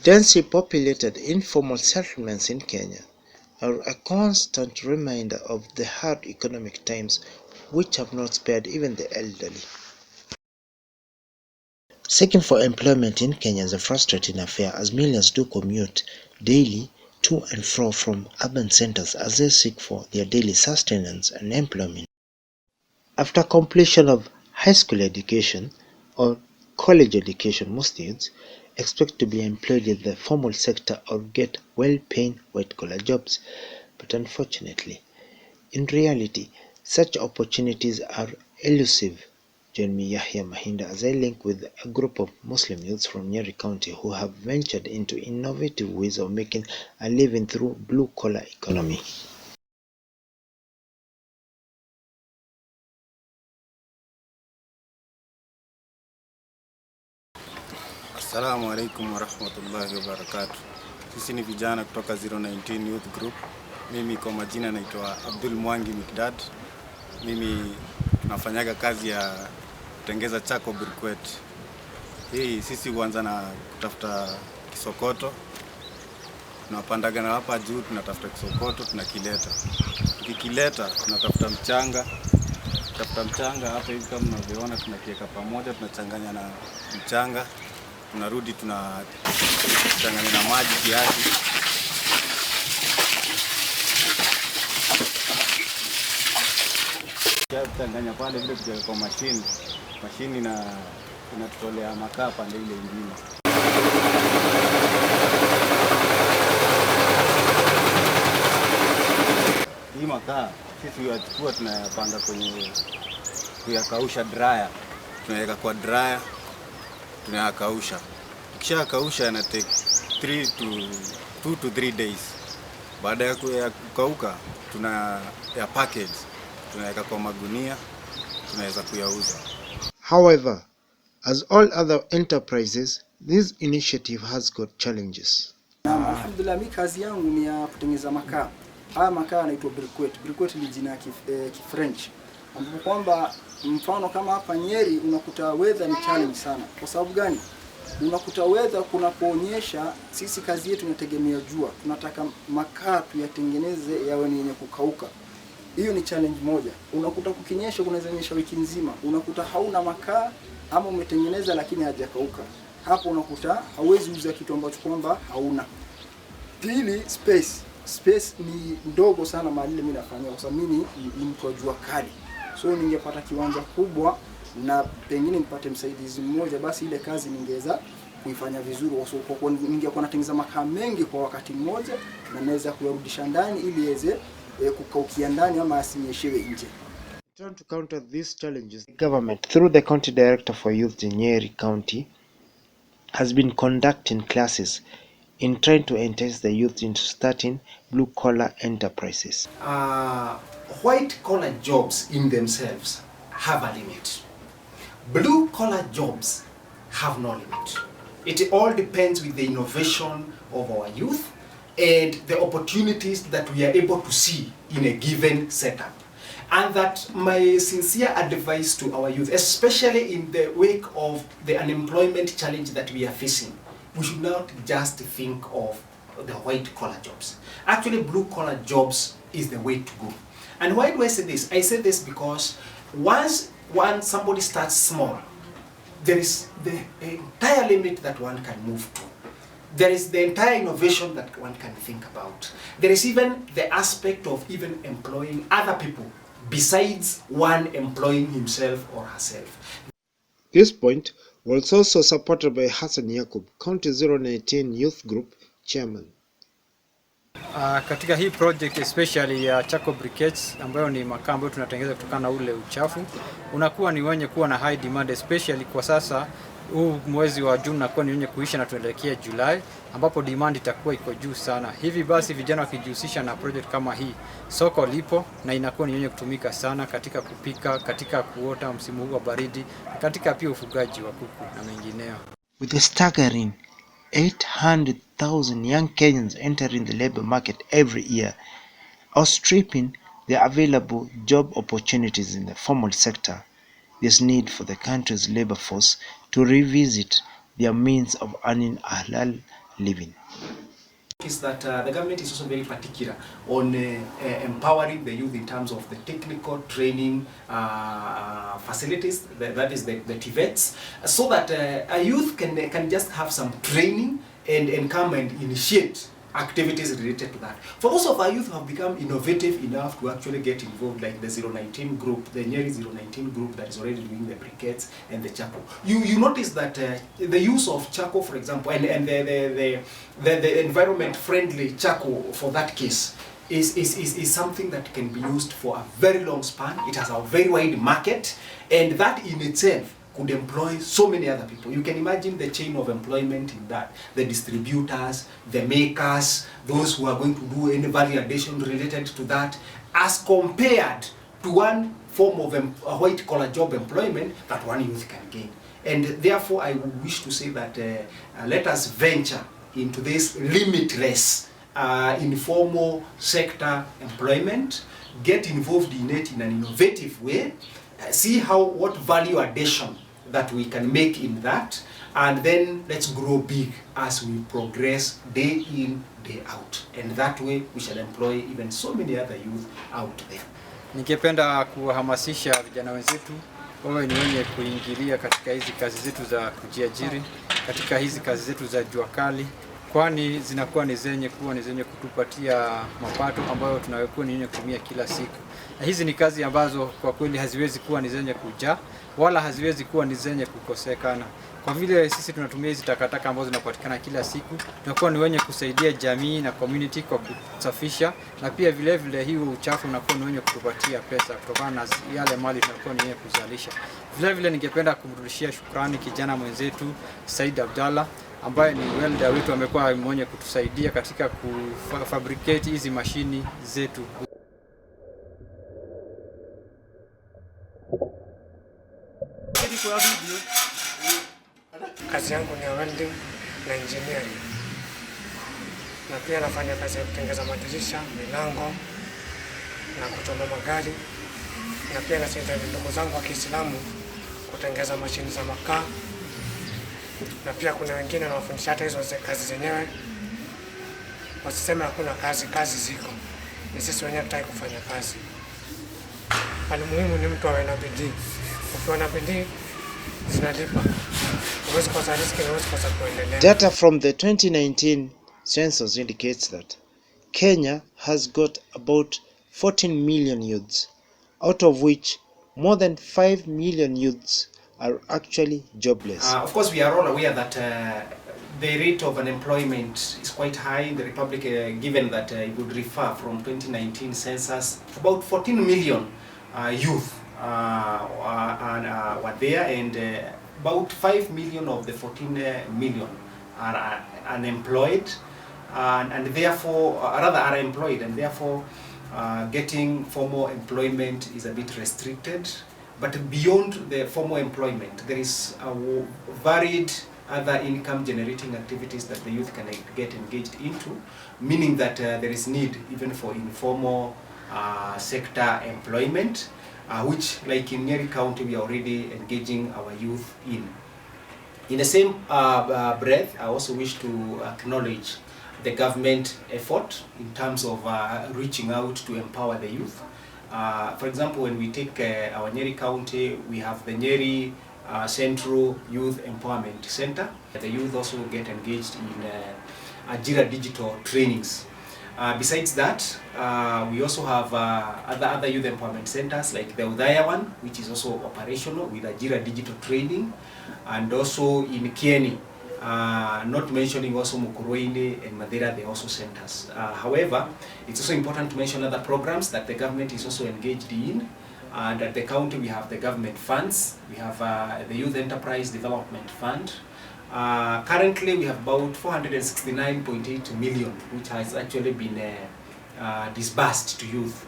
Densely populated informal settlements in Kenya are a constant reminder of the hard economic times which have not spared even the elderly. Seeking for employment in Kenya is a frustrating affair as millions do commute daily to and from urban centers as they seek for their daily sustenance and employment. After completion of high school education or college education, most youths expect to be employed in the formal sector or get well-paying white-collar jobs. But unfortunately, in reality, such opportunities are elusive. Join me, Yahya Mahinda, as I link with a group of Muslim youths from Nyeri County who have ventured into innovative ways of making a living through blue-collar economy. Assalamu alaikum warahmatullahi wabarakatuh. Sisi ni vijana kutoka 019 Youth Group. Mimi kwa majina naitwa Abdul Mwangi Mikdad. Mimi nafanyaga kazi ya kutengeza chako briquette. Hii sisi huanza na kutafuta kisokoto. Tunapandaga na hapa juu tunatafuta kisokoto tunakileta. Tukikileta tunatafuta mchanga. Tafuta mchanga hapa hivi kama mnavyoona tunakiweka pamoja, tunachanganya na mchanga. Tunarudi tunachanganya na maji kiasi. Tunachanganya pale vile tukiweka kwa mashini na inatutolea makaa pande ile nyingine. Hii makaa sisi huyachukua tunayapanga kwenye kuyakausha dryer. Tunaweka kwa dryer tunayakausha. Tukishakausha yana take 2 to 3 days. Baada ya kukauka ya package tunaweka kwa magunia tunaweza kuyauza. However, as all other enterprises, this initiative has got challenges. Alhamdulillah, mimi kazi yangu ni ya kutengeneza makaa. Haya makaa yanaitwa briquette. Briquette ni jina ya French. Ambapo kwamba mfano kama hapa Nyeri unakuta weather ni challenge sana. Kwa sababu gani? Unakuta weather kunapoonyesha sisi kazi yetu inategemea jua. Tunataka makaa tuyatengeneze yawe ni yenye kukauka. Hiyo ni challenge moja. Unakuta kukinyesha kunaweza nyesha wiki nzima. Unakuta hauna makaa ama umetengeneza lakini hajakauka. Hapo unakuta hauwezi uza kitu ambacho kwamba hauna. Pili, space ni ndogo sana mahali mimi nafanya kwa sababu mimi ni mtu wa jua kali. So ningepata kiwanja kubwa na pengine nipate msaidizi mmoja, basi ile kazi ningeweza kuifanya vizuri kwa kuwa ningekuwa natengeneza makaa mengi kwa wakati mmoja na naweza kuyarudisha ndani ili iweze kukaukia ndani ama asinyeshewe nje. To counter these challenges, the government, through the County Director for Youth in Nyeri County, has been conducting classes in trying to entice the youth into starting blue-collar enterprises. White-collar jobs in themselves have a limit. Blue-collar jobs have no limit. It all depends with the innovation of our youth and the opportunities that we are able to see in a given setup. And that my sincere advice to our youth, especially in the wake of the unemployment challenge that we are facing, we should not just think of the white-collar jobs. Actually, blue-collar jobs is the way to go. And why do I say this? I say this because once somebody starts small, there is the entire limit that one can move to. There is the entire innovation that one can think about. There is even the aspect of even employing other people besides one employing himself or herself. This point was also supported by Hassan Yakub, County 019 Youth Group Chairman. Katika hii project especially ya Chako briquettes ambayo ni makaa ambayo tunatengeneza kutokana na ule uchafu, unakuwa ni wenye kuwa na high demand especially kwa sasa. Huu mwezi wa June unakuwa ni wenye kuisha na tunaelekea July ambapo demand itakuwa iko juu sana. Hivi basi vijana wakijihusisha na project kama hii, soko lipo na inakuwa ni yenye kutumika sana katika kupika, katika kuota msimu huu wa baridi, katika pia ufugaji wa kuku na mengineo. With a staggering 800,000 young Kenyans entering the labor market every year, outstripping the available job opportunities in the formal sector, there's need for the country's labor force to revisit their means of earning a halal living. Is that the government is also very particular on empowering the youth in terms of the technical training facilities, that is the TVETs, so that a youth can just have some training and come and initiate activities related to that. For those of our youth who have become innovative enough to actually get involved, like the 019 group, the Nyeri 019 group that is already doing the briquettes and the charcoal. You notice that the use of charcoal, for example, and the environment-friendly charcoal for that case is something that can be used for a very long span. It has a very wide market, and that in itself could employ so many other people. You can imagine the chain of employment in that. The distributors, the makers, those who are going to do any value addition related to that, as compared to one form of a white-collar job employment that one youth can gain. And therefore, I wish to say that let us venture into this limitless informal sector employment, get involved in it in an innovative way, see what value addition that we can make in that, and then let's grow big as we progress day in, day out. And that way we shall employ even so many other youth out there. Ningependa kuwahamasisha vijana wenzetu wawe ni wenye kuingilia katika hizi kazi zetu za kujiajiri, katika hizi kazi zetu za jua kali, kwani zinakuwa ni zenye kutupatia mapato ambayo tunayokuwa ni yenye kutumia kila siku. Na hizi ni kazi ambazo kwa kweli haziwezi kuwa ni zenye kujaa wala haziwezi kuwa ni zenye kukosekana. Kwa vile sisi tunatumia hizi takataka ambazo zinapatikana kila siku, tunakuwa ni wenye kusaidia jamii na community kwa kusafisha, na pia vile vile hiyo uchafu unakuwa ni wenye kutupatia pesa kutokana na yale mali tunakuwa ni wenye kuzalisha. Vile vile ningependa kumrudishia shukrani kijana mwenzetu Said Abdalla ambaye ni welder wetu, amekuwa mwenye kutusaidia katika kufabricate hizi mashini zetu. Kazi yangu ni welding na engineering, na pia nafanya kazi ya kutengeneza madirisha, milango na kuchoma magari, na pia nasaidia ndugu zangu wa Kiislamu kutengeneza mashini za makaa, na pia kuna wengine nawafundisha hata hizo kazi zenyewe. Wasiseme hakuna kazi, kazi ziko, ni sisi wenyewe tutaki kufanya kazi. Muhimu ni mtu awe na bidii. Ukiwa na bidii zinalipa. Huwezi kosa riziki na huwezi kosa kuendelea. Data from the 2019 census indicates that Kenya has got about 14 million youths, out of which more than 5 million youths are actually jobless. Of course, we are all aware that the rate of unemployment is quite high in the Republic, given that it would refer from 2019 census. About 14 million youth were there, and about 5 million of the 14 million are unemployed, and therefore, rather are employed, and therefore getting formal employment is a bit restricted. But beyond the formal employment, there is a varied other income generating activities that the youth can get engaged into, meaning that there is need even for informal sector employment, which, like in Nyeri County, we are already engaging our youth in. In the same breath, I also wish to acknowledge the government effort in terms of reaching out to empower the youth. For example, when we take our Nyeri County, we have the Nyeri Central Youth Empowerment Center. The youth also get engaged in Ajira digital trainings. Besides that, we also have other youth empowerment centers like the Udaya one, which is also operational with Ajira digital training, and also in Kieni, not mentioning also Mukurweini and Madeira, they are also centers. However, it's also important to mention other programs that the government is also engaged in. And at the county, we have the government funds. We have the Youth Enterprise Development Fund. Currently, we have about 469.8 million, which has actually been disbursed to youth,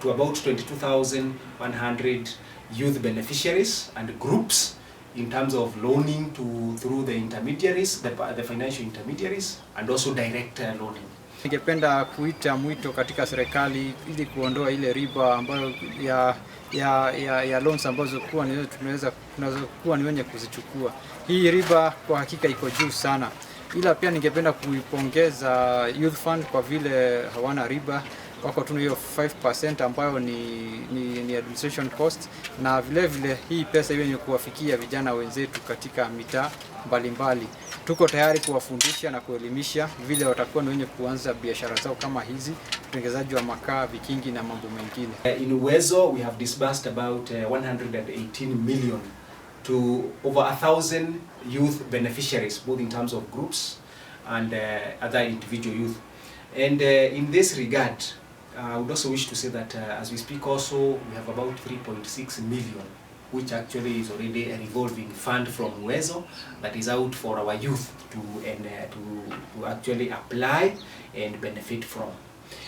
to about 22,100 youth beneficiaries and groups in terms of loaning through the intermediaries, the financial intermediaries, and also direct loaning. Ningependa kuita mwito katika serikali ili kuondoa ile riba ambayo ya loans ambazo tunaweza kuwa ni wenye kuzichukua. Hii riba kwa hakika iko juu sana. ila pia ningependa kuipongeza Youth Fund kwa vile hawana riba, wako tu hiyo 5% ambayo ni administration cost, na vile hii pesa hiyo ni kuwafikia vijana wenzetu katika mitaa mbalimbali. Tuko tayari kuwafundisha na kuelimisha vile watakuwa ni wenye kuanza biashara zao kama hizi, utengenezaji wa makaa, vikingi na mambo mengine. In Uwezo we have disbursed about 118 million to over 1,000 youth beneficiaries, both in terms of groups and other individual youth. And in this regard, I would also wish to say that as we speak also, we have about 3.6 million, which actually is already a revolving fund from Uwezo that is out for our youth to actually apply and benefit from.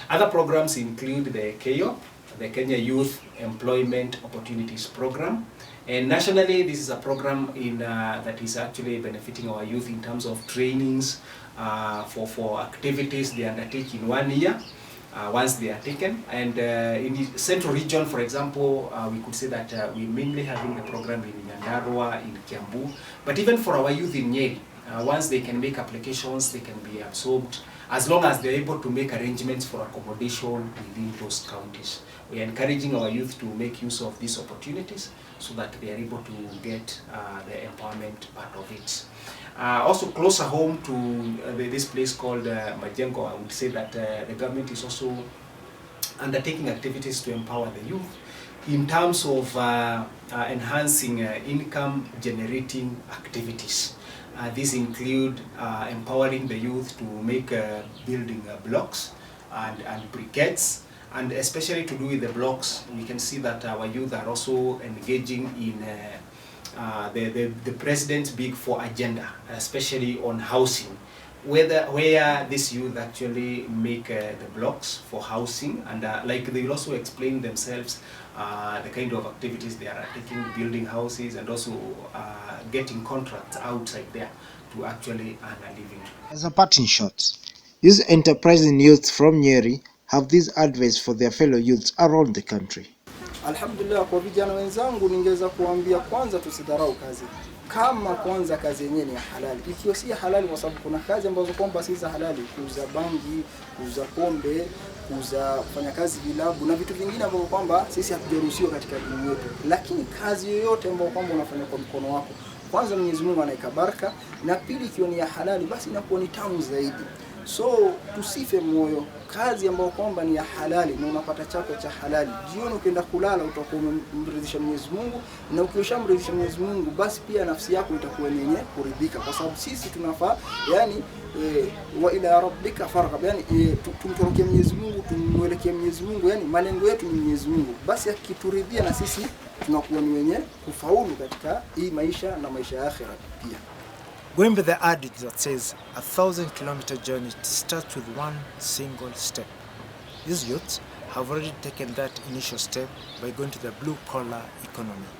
Other programs include the KEOP, the Kenya Youth Employment Opportunities Program. And nationally, this is a program that is actually benefiting our youth in terms of trainings for activities they undertake in 1 year. Once they are taken, and in the central region, for example, we could say that we mainly having the program in Nyandarua, in Kiambu, but even for our youth in Nyeri, once they can make applications, they can be absorbed, as long as they're able to make arrangements for accommodation within those counties. We are encouraging our youth to make use of these opportunities so that they are able to get the empowerment part of it. Also closer home to this place called Majengo, I would say that the government is also undertaking activities to empower the youth in terms of enhancing income generating activities. These include empowering the youth to make building blocks and briquettes, and especially to do with the blocks, we can see that our youth are also engaging in the President's Big Four agenda, especially on housing, where this youth actually make the blocks for housing, and like they will also explain themselves the kind of activities they are taking, building houses, and also getting contracts outside there to actually earn a living. As a parting shot, these enterprising youths from Nyeri have this advice for their fellow youths around the country. Alhamdulillah, kwa vijana wenzangu ningeweza kuambia kwanza tusidharau kazi. Kama kwanza kazi yenyewe ni halali. Ikiwa si halali, kwa sababu kuna kazi ambazo kwamba si za halali, kuuza bangi, kuuza pombe, kufanya kazi vilabu na vitu vingine ambavyo kwamba sisi hatujaruhusiwa katika dini yetu. Lakini kazi yoyote ambayo kwamba unafanya kwa mkono wako, kwanza Mwenyezi Mungu anaika baraka, na pili ikiwa ni ya halali basi inakuwa ni tamu zaidi. So tusife moyo, kazi ambayo kwamba ni ya halali na unapata chako cha halali, jioni ukienda kulala utakuwa umemridhisha Mwenyezi Mungu, na ukishamridhisha Mwenyezi Mungu basi pia nafsi yako itakuwa yenye kuridhika, kwa sababu sisi tunafaa yani wa ila rabbika farghab, yani tumtoroke Mwenyezi Mungu, tumwelekee Mwenyezi Mungu, yani malengo yetu ni Mwenyezi Mungu. Basi akituridhia na sisi tunakuwa ni wenye kufaulu katika hii maisha na maisha ya akhera pia. Going by the adage that says, 1,000-kilometer journey starts with one single step. These youths have already taken that initial step by going to the blue-collar economy.